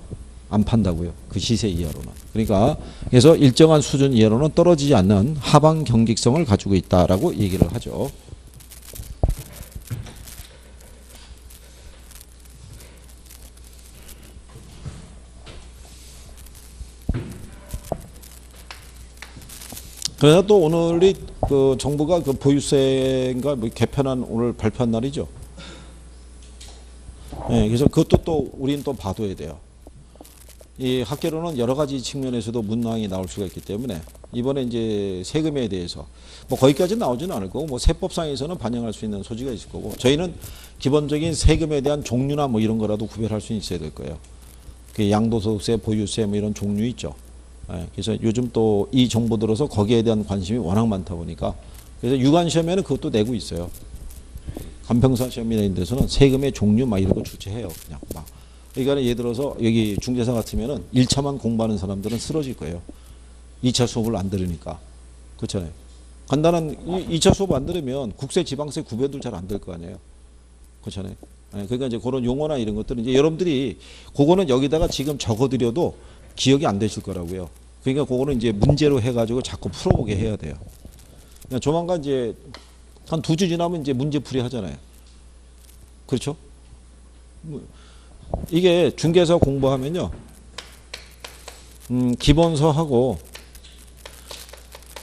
안 판다고요. 그 시세 이하로는. 그러니까 그래서 일정한 수준 이하로는 떨어지지 않는 하방 경직성을 가지고 있다라고 얘기를 하죠. 그래서 또 오늘이 그 정부가 그 보유세인가 뭐 개편한 오늘 발표한 날이죠. 네, 그래서 그것도 또 우리는 또 봐둬야 돼요. 이 학계로는 여러 가지 측면에서도 문항이 나올 수가 있기 때문에 이번에 이제 세금에 대해서 뭐 거기까지 나오지는 않을 거고 뭐 세법상에서는 반영할 수 있는 소지가 있을 거고 저희는 기본적인 세금에 대한 종류나 뭐 이런 거라도 구별할 수 있어야 될 거예요. 그 양도소득세, 보유세 뭐 이런 종류 있죠. 네, 그래서 요즘 또 이 정부 들어서 거기에 대한 관심이 워낙 많다 보니까 그래서 유관 시험에는 그것도 내고 있어요. 간평사 시험이나 이런 데서는 세금의 종류 막 이런 거 출제해요. 그냥 막. 그러니까 예를 들어서 여기 중개사 같으면은 1차만 공부하는 사람들은 쓰러질 거예요. 2차 수업을 안 들으니까. 그렇잖아요. 간단한 2차 수업 안 들으면 국세, 지방세 구별도 잘 안 될 거 아니에요. 그렇잖아요. 그러니까 이제 그런 용어나 이런 것들은 이제 여러분들이 그거는 여기다가 지금 적어드려도 기억이 안 되실 거라고요. 그러니까 그거는 이제 문제로 해가지고 자꾸 풀어보게 해야 돼요. 그러니까 조만간 이제 한 2주 지나면 이제 문제풀이 하잖아요. 그렇죠? 이게 중개사 공부하면요. 기본서하고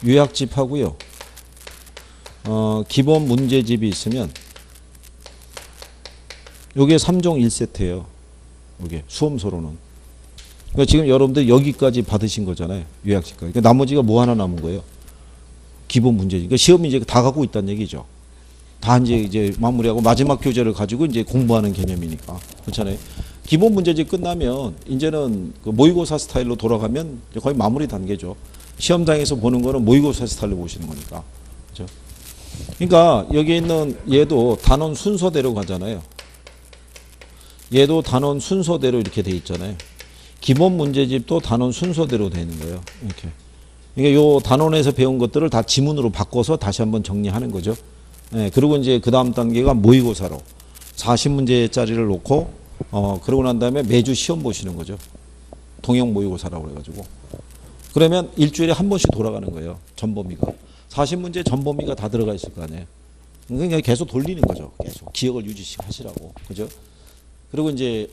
요약집하고요. 기본 문제집이 있으면 요게 3종 1세트예요. 요게 수험서로는. 그러니까 지금 여러분들 여기까지 받으신 거잖아요. 요약집까지. 그러니까 나머지가 뭐 하나 남은 거예요? 기본 문제집. 그러니까 시험이 이제 다 갖고 있다는 얘기죠. 다 이제 마무리하고 마지막 교재를 가지고 이제 공부하는 개념이니까. 그렇잖아요. 기본 문제집 끝나면 이제는 그 모의고사 스타일로 돌아가면 거의 마무리 단계죠. 시험장에서 보는 거는 모의고사 스타일로 보시는 거니까. 그렇죠? 그러니까 여기 있는 얘도 단원 순서대로 가잖아요. 얘도 단원 순서대로 이렇게 돼 있잖아요. 기본 문제집도 단원 순서대로 되는 거예요. 이렇게. 그러니까 요 단원에서 배운 것들을 다 지문으로 바꿔서 다시 한번 정리하는 거죠. 예, 그리고 이제 그 다음 단계가 모의고사로. 40문제짜리를 놓고 그러고 난 다음에 매주 시험 보시는 거죠. 동형 모의고사라고 그래가지고. 그러면 일주일에 한 번씩 돌아가는 거예요. 전범위가. 40문제 전범위가 다 들어가 있을 거 아니에요. 그러니까 계속 돌리는 거죠. 계속 기억을 유지하시라고. 그죠? 그리고 이제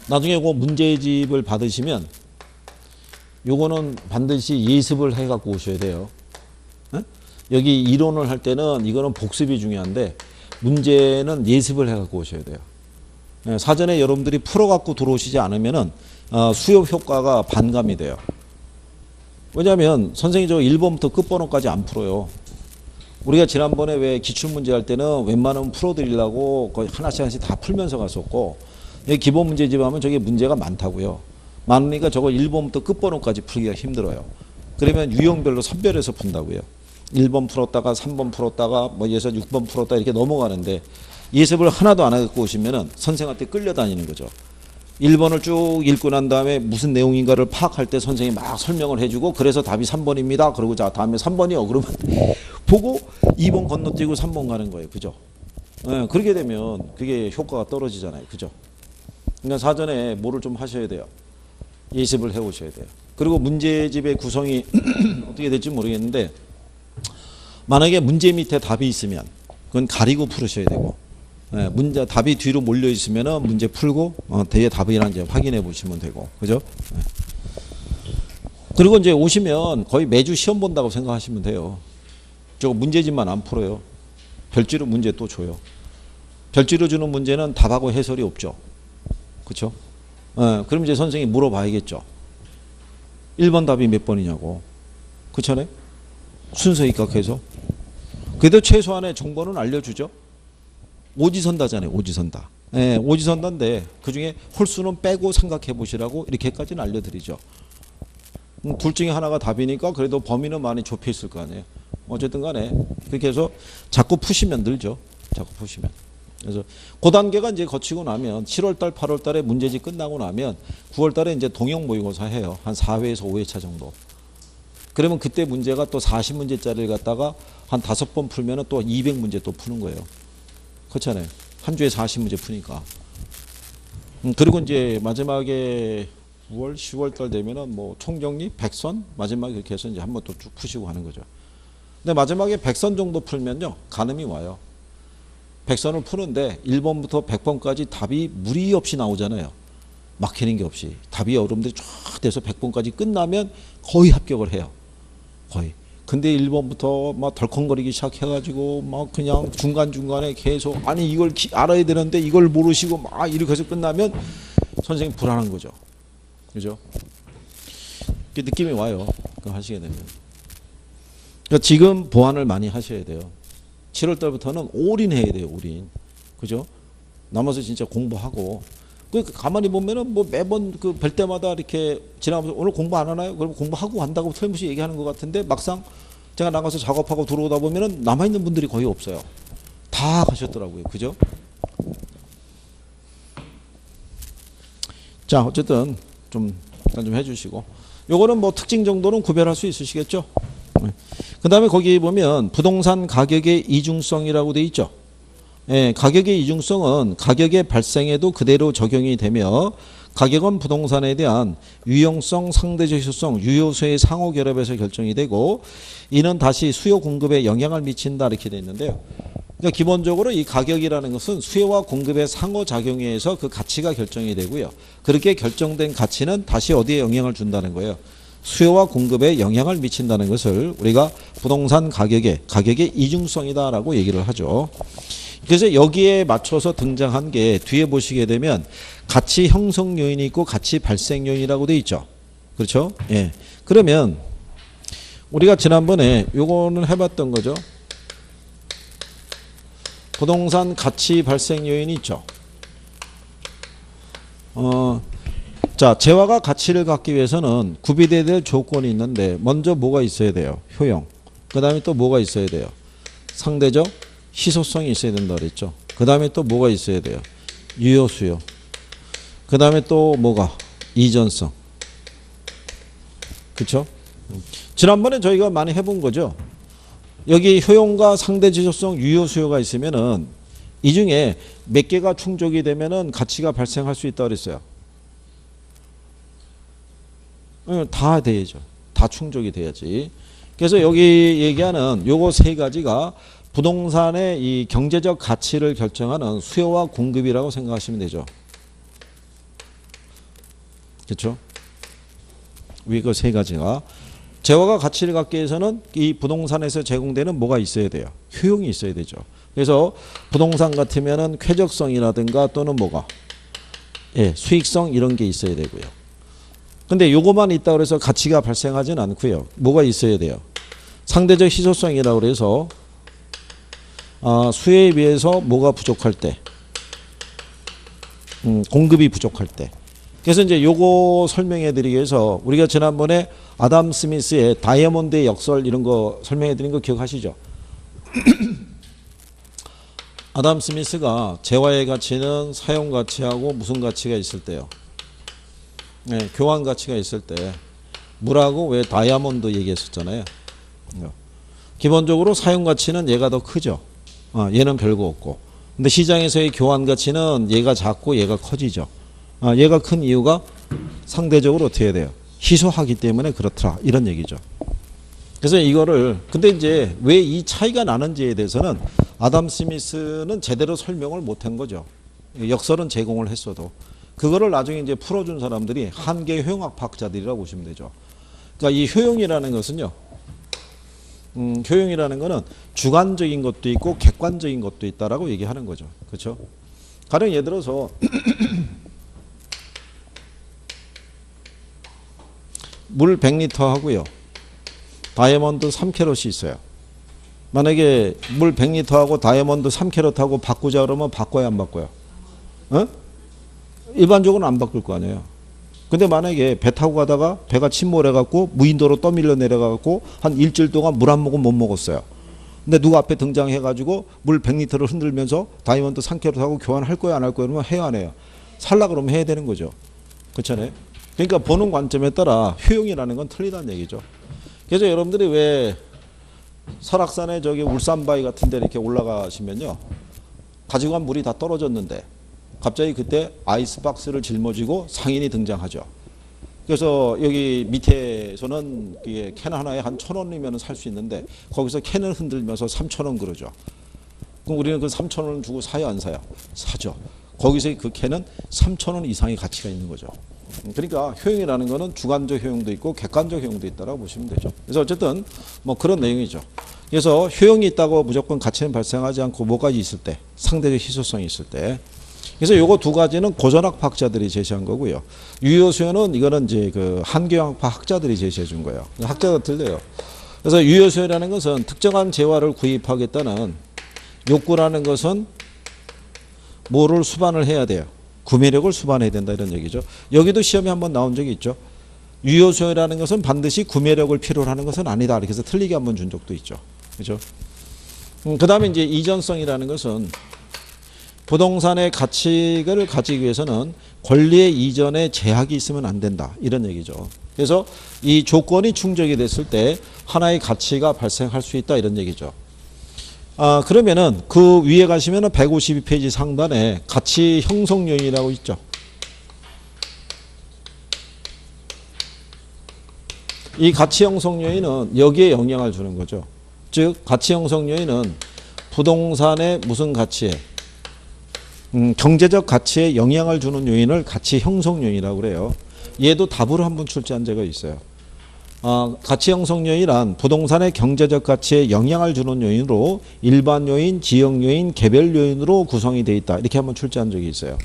나중에 그 문제집을 받으시면 요거는 반드시 예습을 해 갖고 오셔야 돼요. 에? 여기 이론을 할 때는 이거는 복습이 중요한데 문제는 예습을 해 갖고 오셔야 돼요. 사전에 여러분들이 풀어 갖고 들어오시지 않으면은 수업 효과가 반감이 돼요. 왜냐하면 선생님이 저 1번부터 끝번호까지 안 풀어요. 우리가 지난번에 왜 기출문제 할 때는 웬만하면 풀어드리려고 거의 하나씩 하나씩 다 풀면서 갔었고, 기본 문제집 하면 저게 문제가 많다고요. 많으니까 저거 1번부터 끝번호까지 풀기가 힘들어요. 그러면 유형별로 선별해서 푼다고요. 1번 풀었다가 3번 풀었다가 뭐 예서 6번 풀었다 이렇게 넘어가는데 예습을 하나도 안 하고 오시면은 선생한테 끌려다니는 거죠. 1번을 쭉 읽고 난 다음에 무슨 내용인가를 파악할 때 선생님이 막 설명을 해주고 그래서 답이 3번입니다. 그러고 자 다음에 3번이요. 그러면 보고 2번 건너뛰고 3번 가는 거예요. 그죠? 네, 그렇게 되면 그게 효과가 떨어지잖아요. 그죠? 그러니까 사전에 뭐를 좀 하셔야 돼요. 예습을 해 오셔야 돼요. 그리고 문제집의 구성이 어떻게 될지 모르겠는데 만약에 문제 밑에 답이 있으면 그건 가리고 풀으셔야 되고 문제 답이 뒤로 몰려 있으면은 문제 풀고 뒤에 답이란지 확인해 보시면 되고 그죠? 그리고 이제 오시면 거의 매주 시험 본다고 생각하시면 돼요. 저 문제집만 안 풀어요. 별지로 문제 또 줘요. 별지로 주는 문제는 답하고 해설이 없죠. 그렇죠? 그럼 이제 선생님이 물어봐야겠죠. 1번 답이 몇 번이냐고. 그렇잖아요? 순서 입각해서. 그래도 최소한의 정보는 알려주죠. 오지선다잖아요. 오지선다. 예, 오지선다인데 그중에 홀수는 빼고 생각해 보시라고 이렇게까지는 알려드리죠. 둘 중에 하나가 답이니까 그래도 범위는 많이 좁혀 있을 거 아니에요. 어쨌든 간에 그렇게 해서 자꾸 푸시면 늘죠. 자꾸 푸시면. 그래서 그 단계가 이제 거치고 나면 7월달, 8월달에 문제집 끝나고 나면 9월달에 이제 동형 모의고사 해요. 한 4회에서 5회차 정도. 그러면 그때 문제가 또 40문제짜리를 갖다가 한 5번 풀면은 또 200문제 또 푸는 거예요. 그렇잖아요. 한 주에 40문제 푸니까. 그리고 이제 마지막에 9월, 10월 달 되면은 뭐 총정리, 100선 마지막에 그렇게 해서 이제 한번 또 쭉 푸시고 하는 거죠. 근데 마지막에 100선 정도 풀면요. 가늠이 와요. 100선을 푸는데 1번부터 100번까지 답이 무리 없이 나오잖아요. 막히는 게 없이. 답이 여러분들이 쫙 돼서 100번까지 끝나면 거의 합격을 해요. 거의. 근데 1번부터 막 덜컹거리기 시작해가지고 막 그냥 중간중간에 계속 아니 이걸 알아야 되는데 이걸 모르시고 막 이렇게 해서 끝나면 선생님 불안한 거죠. 그죠? 그 느낌이 와요. 그거 하시게 되면. 그러니까 지금 보완을 많이 하셔야 돼요. 7월 달부터는 올인해야 돼요. 올인. 그죠? 남아서 진짜 공부하고. 그 가만히 보면은 뭐 매번 그 뵐 때마다 이렇게 지나가면서 오늘 공부 안 하나요? 그럼 공부하고 한다고 틀림없이 얘기하는 것 같은데 막상 제가 나가서 작업하고 들어오다 보면은 남아있는 분들이 거의 없어요. 다 가셨더라고요. 그죠? 자, 어쨌든 좀 일단 좀 해주시고. 요거는 뭐 특징 정도는 구별할 수 있으시겠죠? 그 다음에 거기 보면 부동산 가격의 이중성이라고 돼 있죠. 예, 가격의 이중성은 가격의 발생에도 그대로 적용이 되며 가격은 부동산에 대한 유용성, 상대적 효율성, 유효수의 상호 결합에서 결정이 되고 이는 다시 수요 공급에 영향을 미친다 이렇게 돼 있는데요. 그러니까 기본적으로 이 가격이라는 것은 수요와 공급의 상호작용에 의해서 그 가치가 결정이 되고요. 그렇게 결정된 가치는 다시 어디에 영향을 준다는 거예요. 수요와 공급에 영향을 미친다는 것을 우리가 부동산 가격의 이중성이다라고 얘기를 하죠. 그래서 여기에 맞춰서 등장한 게 뒤에 보시게 되면 가치 형성 요인이 있고 가치 발생 요인이라고 돼 있죠. 그렇죠? 예. 그러면 우리가 지난번에 요거는 해봤던 거죠. 부동산 가치 발생 요인이 있죠. 자, 재화가 가치를 갖기 위해서는 구비돼야 될 조건이 있는데 먼저 뭐가 있어야 돼요? 효용. 그 다음에 또 뭐가 있어야 돼요? 상대적 희소성이 있어야 된다 그랬죠. 그 다음에 또 뭐가 있어야 돼요? 유효수요. 그 다음에 또 뭐가? 이전성. 그쵸? 지난번에 저희가 많이 해본 거죠. 여기 효용과 상대적 희소성, 유효수요가 있으면은 이 중에 몇 개가 충족이 되면은 가치가 발생할 수 있다 그랬어요. 다 돼야죠. 다 충족이 돼야지. 그래서 여기 얘기하는 요거 세 가지가 부동산의 이 경제적 가치를 결정하는 수요와 공급이라고 생각하시면 되죠. 그렇죠? 위 그 세 가지가 재화가 가치를 갖기 위해서는 이 부동산에서 제공되는 뭐가 있어야 돼요? 효용이 있어야 되죠. 그래서 부동산 같으면은 쾌적성이라든가 또는 뭐가 수익성 이런 게 있어야 되고요. 근데 요거만 있다 그래서 가치가 발생하지는 않고요. 뭐가 있어야 돼요? 상대적 희소성이라고 그래서 수요에 비해서 뭐가 부족할 때, 공급이 부족할 때. 그래서 이제 요거 설명해 드리기 위해서 우리가 지난번에 아담 스미스의 다이아몬드의 역설 이런 거 설명해 드린 거 기억하시죠? 아담 스미스가 재화의 가치는 사용 가치하고 무슨 가치가 있을 때요? 교환 가치가 있을 때 물하고 왜 다이아몬드 얘기했었잖아요. 기본적으로 사용 가치는 얘가 더 크죠. 얘는 별거 없고. 근데 시장에서의 교환 가치는 얘가 작고 얘가 커지죠. 얘가 큰 이유가 상대적으로 어떻게 해야 돼요? 희소하기 때문에 그렇더라. 이런 얘기죠. 그래서 이거를 근데 이제 왜 이 차이가 나는지에 대해서는 아담 스미스는 제대로 설명을 못한 거죠. 역설은 제공을 했어도 그거를 나중에 이제 풀어준 사람들이 한계 효용학파학자들이라고 보시면 되죠. 그러니까 이 효용이라는 것은요. 효용이라는 것은 주관적인 것도 있고 객관적인 것도 있다라고 얘기하는 거죠. 그렇죠? 가령 예를 들어서 물 100리터 하고요. 다이아몬드 3캐럿이 있어요. 만약에 물 100리터하고 다이아몬드 3캐럿하고 바꾸자 그러면 바꿔야 안 바꿔요? 일반적으로는 안 바꿀 거 아니에요. 근데 만약에 배 타고 가다가 배가 침몰해갖고 무인도로 떠밀려 내려가갖고 한 일주일 동안 물 한 모금 못 먹었어요. 근데 누가 앞에 등장해가지고 물 100리터를 흔들면서 다이아몬드 3캐럿하고 교환할 거야 안 할 거야 그러면 해야 안 해요? 살라 그러면 해야 되는 거죠. 그렇잖아요. 그러니까 보는 관점에 따라 효용이라는 건 틀리다는 얘기죠. 그래서 여러분들이 왜 설악산에 저기 울산바위 같은 데 이렇게 올라가시면요. 가지고 간 물이 다 떨어졌는데 갑자기 그때 아이스박스를 짊어지고 상인이 등장하죠. 그래서 여기 밑에서는 이게 캔 하나에 한 1,000원이면 살 수 있는데 거기서 캔을 흔들면서 3,000원 그러죠. 그럼 우리는 그 3,000원 주고 사요 안 사요? 사죠. 거기서 그 캔은 3,000원 이상의 가치가 있는 거죠. 그러니까 효용이라는 거는 주관적 효용도 있고 객관적 효용도 있다고 보시면 되죠. 그래서 어쨌든 뭐 그런 내용이죠. 그래서 효용이 있다고 무조건 가치는 발생하지 않고 뭐까지 있을 때? 상대적 희소성이 있을 때. 그래서 요거 두 가지는 고전학파 학자들이 제시한 거고요. 유효수요는 이거는 이제 그 한계영학파 학자들이 제시해 준 거예요. 학자가 틀려요. 그래서 유효수요라는 것은 특정한 재화를 구입하겠다는 욕구라는 것은 뭐를 수반을 해야 돼요? 구매력을 수반해야 된다 이런 얘기죠. 여기도 시험에 한번 나온 적이 있죠. 유효수요라는 것은 반드시 구매력을 필요로 하는 것은 아니다. 이렇게 해서 틀리게 한번 준 적도 있죠. 그렇죠? 그 다음에 이제 이전성이라는 것은 부동산의 가치를 가지기 위해서는 권리의 이전에 제약이 있으면 안 된다. 이런 얘기죠. 그래서 이 조건이 충족이 됐을 때 하나의 가치가 발생할 수 있다. 이런 얘기죠. 그러면은 그 위에 가시면은 152페이지 상단에 가치 형성 요인이라고 있죠. 이 가치 형성 요인은 여기에 영향을 주는 거죠. 즉 가치 형성 요인은 부동산의 무슨 가치에 경제적 가치에 영향을 주는 요인을 가치 형성 요인이라고 그래요. 얘도 답으로 한번 출제한 적이 있어요. 가치 형성 요인은 부동산의 경제적 가치에 영향을 주는 요인으로 일반 요인, 지역 요인, 개별 요인으로 구성이 되어 있다. 이렇게 한번 출제한 적이 있어요.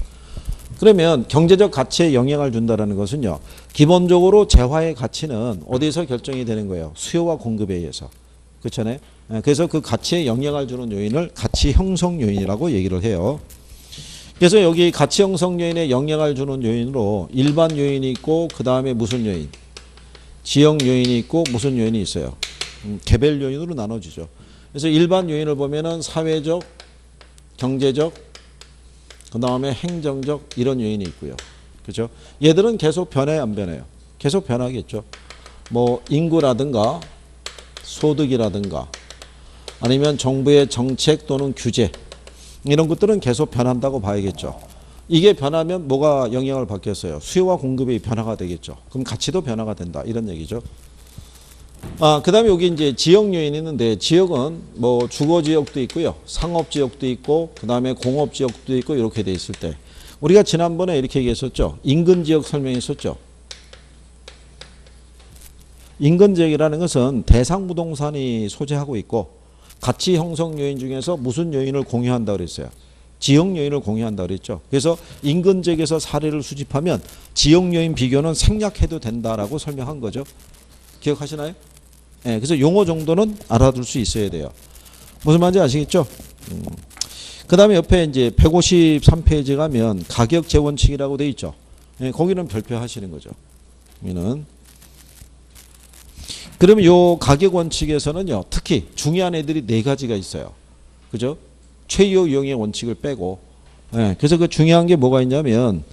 그러면 경제적 가치에 영향을 준다는 것은요. 기본적으로 재화의 가치는 어디서 결정이 되는 거예요? 수요와 공급에 의해서. 그렇잖아요. 그래서 그 가치에 영향을 주는 요인을 가치 형성 요인이라고 얘기를 해요. 그래서 여기 가치 형성 요인에 영향을 주는 요인으로 일반 요인이 있고 그 다음에 무슨 요인? 지역 요인이 있고 무슨 요인이 있어요? 개별 요인으로 나눠지죠. 그래서 일반 요인을 보면은 사회적, 경제적, 그 다음에 행정적 이런 요인이 있고요. 그렇죠? 얘들은 계속 변해 안 변해요? 계속 변하겠죠. 뭐 인구라든가 소득이라든가 아니면 정부의 정책 또는 규제 이런 것들은 계속 변한다고 봐야겠죠. 이게 변하면 뭐가 영향을 받겠어요? 수요와 공급의 변화가 되겠죠. 그럼 가치도 변화가 된다. 이런 얘기죠. 그 다음에 여기 이제 지역 요인이 있는데, 지역은 뭐 주거 지역도 있고요. 상업 지역도 있고, 그 다음에 공업 지역도 있고, 이렇게 돼 있을 때. 우리가 지난번에 이렇게 얘기했었죠. 인근 지역 설명했었죠. 인근 지역이라는 것은 대상 부동산이 소재하고 있고, 가치 형성 요인 중에서 무슨 요인을 공유한다 그랬어요? 지역 요인을 공유한다 그랬죠. 그래서 인근 지역에서 사례를 수집하면 지역 요인 비교는 생략해도 된다라고 설명한 거죠. 기억하시나요? 네, 그래서 용어 정도는 알아둘 수 있어야 돼요. 무슨 말인지 아시겠죠? 그 다음에 옆에 이제 153페이지 가면 가격 재원칙이라고 돼 있죠. 네, 거기는 별표 하시는 거죠. 여기는. 그러면 요 가격 원칙에서는요, 특히 중요한 애들이 네 가지가 있어요. 그죠? 최유 이용의 원칙을 빼고. 예, 그래서 그 중요한 게 뭐가 있냐면,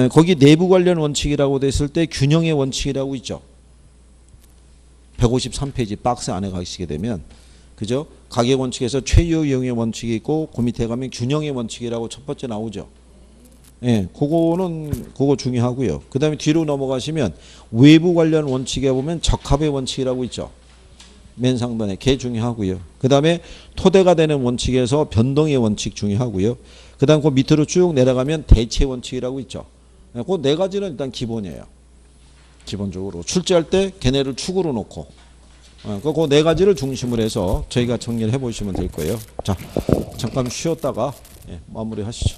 거기 내부 관련 원칙이라고 됐을 때 균형의 원칙이라고 있죠. 153페이지 박스 안에 가시게 되면, 그죠? 가격 원칙에서 최유 이용의 원칙이 있고, 그 밑에 가면 균형의 원칙이라고 첫 번째 나오죠. 예, 그거 중요하고요. 그 다음에 뒤로 넘어가시면 외부 관련 원칙에 보면 적합의 원칙이라고 있죠. 맨 상단에 걔 중요하고요. 그 다음에 토대가 되는 원칙에서 변동의 원칙 중요하고요. 그 다음 그 밑으로 쭉 내려가면 대체 원칙이라고 있죠. 그 네 가지는 일단 기본이에요. 기본적으로 출제할 때 걔네를 축으로 놓고 그 네 가지를 중심으로 해서 저희가 정리를 해보시면 될 거예요. 자, 잠깐 쉬었다가 마무리 하시죠.